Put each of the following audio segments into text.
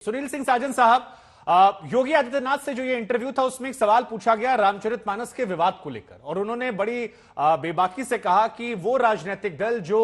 सुनील सिंह साजन साहब, योगी आदित्यनाथ से जो ये इंटरव्यू था उसमें एक सवाल पूछा गया रामचरितमानस के विवाद को लेकर और उन्होंने बड़ी बेबाकी से कहा कि वो राजनीतिक दल जो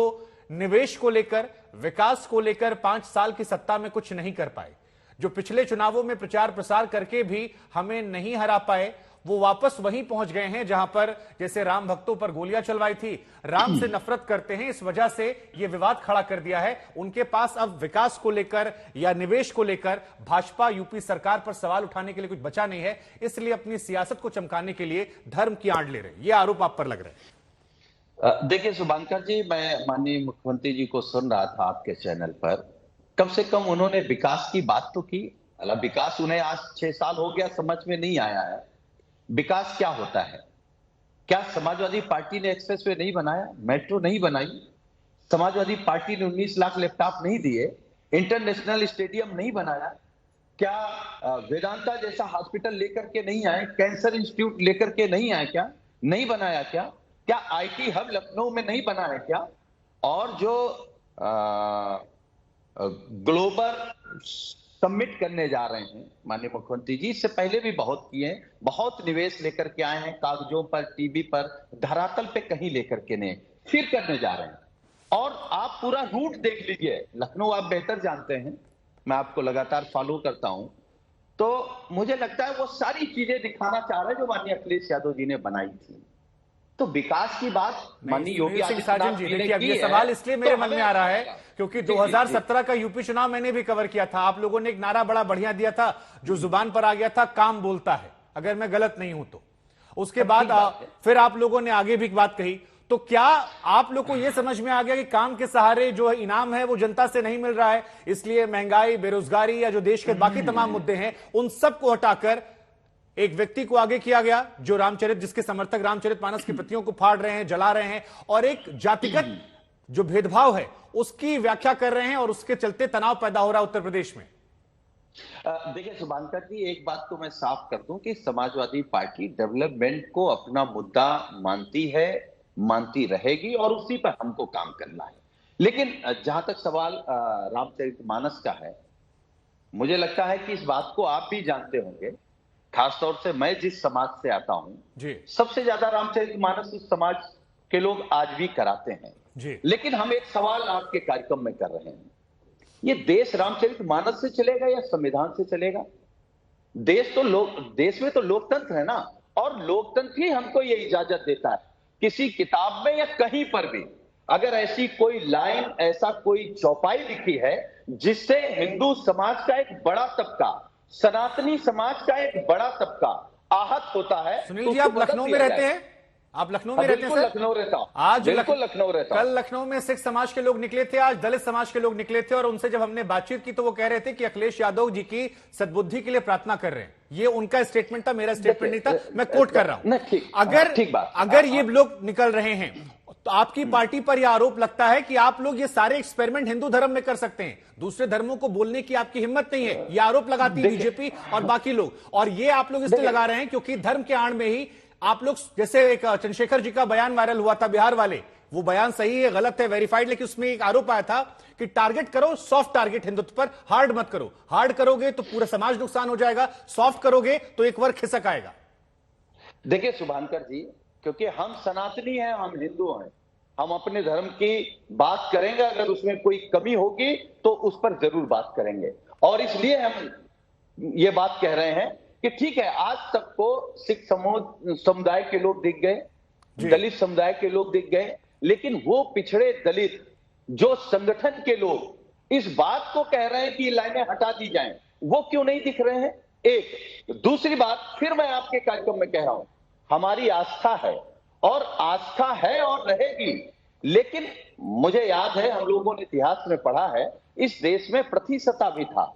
निवेश को लेकर, विकास को लेकर 5 साल की सत्ता में कुछ नहीं कर पाए, जो पिछले चुनावों में प्रचार प्रसार करके भी हमें नहीं हरा पाए, वो वापस वहीं पहुंच गए हैं जहां पर जैसे राम भक्तों पर गोलियां चलवाई थी, राम से नफरत करते हैं, इस वजह से ये विवाद खड़ा कर दिया है। उनके पास अब विकास को लेकर या निवेश को लेकर भाजपा यूपी सरकार पर सवाल उठाने के लिए कुछ बचा नहीं है, इसलिए अपनी सियासत को चमकाने के लिए धर्म की आड़ ले रहे हैं। ये आरोप आप पर लग रहे हैं। देखिए शुभांकर जी, मैं माननीय मुख्यमंत्री जी को सुन रहा था आपके चैनल पर। कम से कम उन्होंने विकास की बात तो की। विकास उन्हें आज 6 साल हो गया समझ में नहीं आया है विकास क्या होता है। क्या समाजवादी पार्टी ने एक्सप्रेसवे नहीं बनाया, मेट्रो नहीं बनाई, समाजवादी पार्टी ने 19 लाख लैपटॉप नहीं दिए, इंटरनेशनल स्टेडियम नहीं बनाया, क्या वेदांता जैसा हॉस्पिटल लेकर के नहीं आए, कैंसर इंस्टीट्यूट लेकर के नहीं आए, क्या नहीं बनाया, क्या आईटी हब लखनऊ में नहीं बना है क्या? और जो ग्लोबल सबमिट करने जा रहे हैं माननीय मुख्यमंत्री जी, इससे पहले भी बहुत किए, बहुत निवेश लेकर के आए हैं, कागजों पर, टीवी पर, धरातल पे कहीं लेकर के नहीं, फिर करने जा रहे हैं। और आप पूरा रूट देख लीजिए, लखनऊ आप बेहतर जानते हैं, मैं आपको लगातार फॉलो करता हूं, तो मुझे लगता है वो सारी चीजें दिखाना चाह रहे हैं जो माननीय अखिलेश यादव जी ने बनाई थी। तो विकास की बात माननीय योगी आदित्यनाथ जी ने की ये सवाल इसलिए मेरे मन में आ रहा है क्योंकि 2017 का यूपी चुनाव मैंने भी कवर किया था। आप लोगों ने एक नारा बड़ा बढ़िया दिया था जो जुबान पर आ गया था, काम बोलता है, अगर मैं गलत नहीं हूं तो। उसके बाद फिर आप लोगों ने आगे भी बात कही। तो क्या आप लोग को यह समझ में आ गया कि काम के सहारे जो इनाम है वो जनता से नहीं मिल रहा है, इसलिए महंगाई, बेरोजगारी या जो देश के बाकी तमाम मुद्दे हैं उन सबको हटाकर एक व्यक्ति को आगे किया गया जो जिसके समर्थक रामचरितमानस की प्रतियों को फाड़ रहे हैं, जला रहे हैं और एक जातिगत जो भेदभाव है उसकी व्याख्या कर रहे हैं और उसके चलते तनाव पैदा हो रहा है उत्तर प्रदेश में? देखिए शुभांकर जी, एक बात तो मैं साफ कर दूं कि समाजवादी पार्टी डेवलपमेंट को अपना मुद्दा मानती है, मानती रहेगी और उसी पर हमको काम करना है। लेकिन जहां तक सवाल रामचरितमानस का है, मुझे लगता है कि इस बात को आप भी जानते होंगे, खासतौर से मैं जिस समाज से आता हूं, सबसे ज्यादा रामचरितमानस उस समाज के लोग आज भी कराते हैं जी। लेकिन हम एक सवाल आपके कार्यक्रम में कर रहे हैं, ये देश रामचरितमानस से चलेगा या संविधान से चलेगा? देश में तो लोकतंत्र है ना, और लोकतंत्र ही हमको ये इजाजत देता है किसी किताब में या कहीं पर भी अगर ऐसी कोई लाइन, ऐसा कोई चौपाई लिखी है जिससे हिंदू समाज का एक बड़ा तबका, सनातनी समाज का एक बड़ा तबका आहत होता है। सुनील जी, आप लखनऊ में रहते हैं? आप लखनऊ में रहते हैं? लखनऊ रहता हूं आज लखनऊ रहता हूं। कल लखनऊ में सिख समाज के लोग निकले थे, आज दलित समाज के लोग निकले थे और उनसे जब हमने बातचीत की तो वो कह रहे थे कि अखिलेश यादव जी की सद्बुद्धि के लिए प्रार्थना कर रहे हैं। ये उनका स्टेटमेंट था, मेरा स्टेटमेंट नहीं था, मैं कोट कर रहा हूं। अगर ये लोग निकल रहे हैं तो आपकी पार्टी पर यह आरोप लगता है कि आप लोग ये सारे एक्सपेरिमेंट हिंदू धर्म में कर सकते हैं, दूसरे धर्मों को बोलने की आपकी हिम्मत नहीं है, यह आरोप लगाती है बीजेपी और बाकी लोग। और ये आप लोग इसलिए लगा रहे हैं क्योंकि धर्म के आड़ में ही आप लोग, जैसे एक चंद्रशेखर जी का बयान वायरल हुआ था बिहार वाले, वो बयान सही है गलत है वेरीफाइड, लेकिन उसमें एक आरोप आया था कि टारगेट करो सॉफ्ट टारगेट हिंदुत्व पर, हार्ड मत करो। हार्ड करोगे तो पूरा समाज नुकसान हो जाएगा, सॉफ्ट करोगे तो एक वर्ग खिसक आएगा। देखिए शुभांकर जी, क्योंकि हम सनातनी हैं, हम हिंदू हैं, हम अपने धर्म की बात करेंगे, अगर उसमें कोई कमी होगी तो उस पर जरूर बात करेंगे। और इसलिए हम ये बात कह रहे हैं कि ठीक है, आज तक को सिख समुदाय के लोग दिख गए, दलित समुदाय के लोग दिख गए, लेकिन वो पिछड़े दलित जो संगठन के लोग इस बात को कह रहे हैं कि लाइनें हटा दी जाएं, वो क्यों नहीं दिख रहे हैं? एक दूसरी बात फिर मैं आपके कार्यक्रम में कह रहा हूं, हमारी आस्था है और आस्था है और रहेगी, लेकिन मुझे याद है, हम लोगों ने इतिहास में पढ़ा है, इस देश में प्रतिशता भी था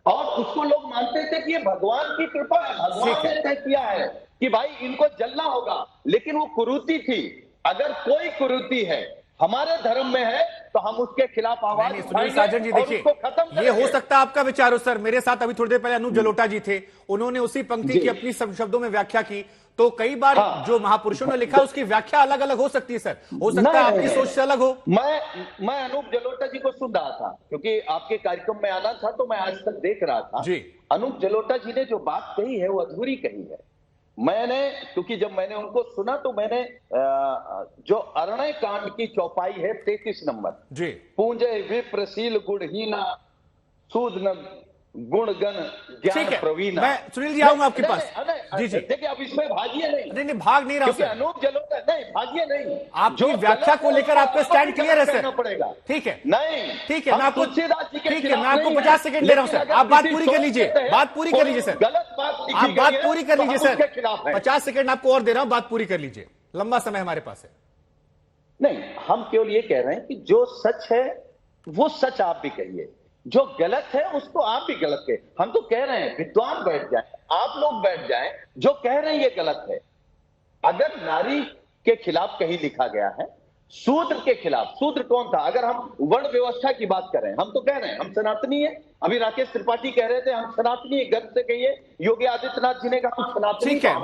और उसको लोग मानते थे कि ये भगवान की कृपा है, भगवान ने तय किया है कि भाई इनको जलना होगा, लेकिन वो कुरीति थी। अगर कोई कुरीति है, हमारे धर्म में है तो हम उसके खिलाफ आवाज सुनील उठाएंगे साजन जी और देखिए, उसको खत्म ये हो करेंगे। सकता है आपका विचार हो सर। मेरे साथ अभी थोड़ी देर पहले अनूप जलोटा जी थे, उन्होंने उसी पंक्ति जी। की अपनी शब्दों में व्याख्या की। तो कई बार हाँ। जो महापुरुषों ने लिखा उसकी व्याख्या अलग अलग हो सकती है सर, हो सकता है आपकी सोच से अलग हो। मैं अनूप जलोटा जी को सुन रहा था क्योंकि आपके कार्यक्रम में आना था तो मैं आज तक देख रहा था जी। अनूप जलोटा जी ने जो बात कही है वो अधूरी कही है। क्योंकि जब मैंने उनको सुना तो मैंने जो अरण्य कांड की चौपाई है 33 नंबर जी, पूंजे विप्रशील गुणहीना सूद न गुणगण ज्ञान ठीक है, प्रवीणा। मैं सुनील जी आऊंगा आपके पास। जी जी, देखिए अब इसमें भागिए नहीं, नहीं भाग नहीं रहा हूं क्योंकि सर। अनूप जलोटा नहीं भागिए नहीं, आपकी व्याख्या को लेकर आपका स्टैंड क्लियर है सर। पड़ेगा ठीक है, नहीं, ठीक है, मैं आपको तुलसीदास जी के ठीक है, खिलाफ मैं आपको नहीं है, 50 सेकंड दे रहा हूं सर। लेकिन आप बात अगर पूरी किसी कर लीजिए, सोच से बात पूरी कर लीजिए सर। गलत बात लिखी आप बात गई है, पूरी कर तो लीजिए हम सर। उसके खिलाफ हैं। 50 सेकंड आपको और दे रहा हूं, बात पूरी कर लीजिए, लंबा समय हमारे पास है। नहीं, हम केवल ये कह रहे हैं कि जो सच है वो सच आप भी कहिए, जो गलत है उसको आप भी गलत कहिए। हम तो कह रहे हैं विद्वान बैठ जाए, आप लोग बैठ जाएं, जो कह रहे हैं ये गलत है। अगर नारी के खिलाफ कहीं लिखा गया है, शूद्र के खिलाफ, शूद्र कौन था? अगर हम वर्ण व्यवस्था की बात करें, हम तो कह रहे हैं हम सनातनी है। अभी राकेश त्रिपाठी कह रहे थे हम सनातनी, गर्व से कहिए। योगी आदित्यनाथ जी ने कहा हम सनातनी। ठीक है।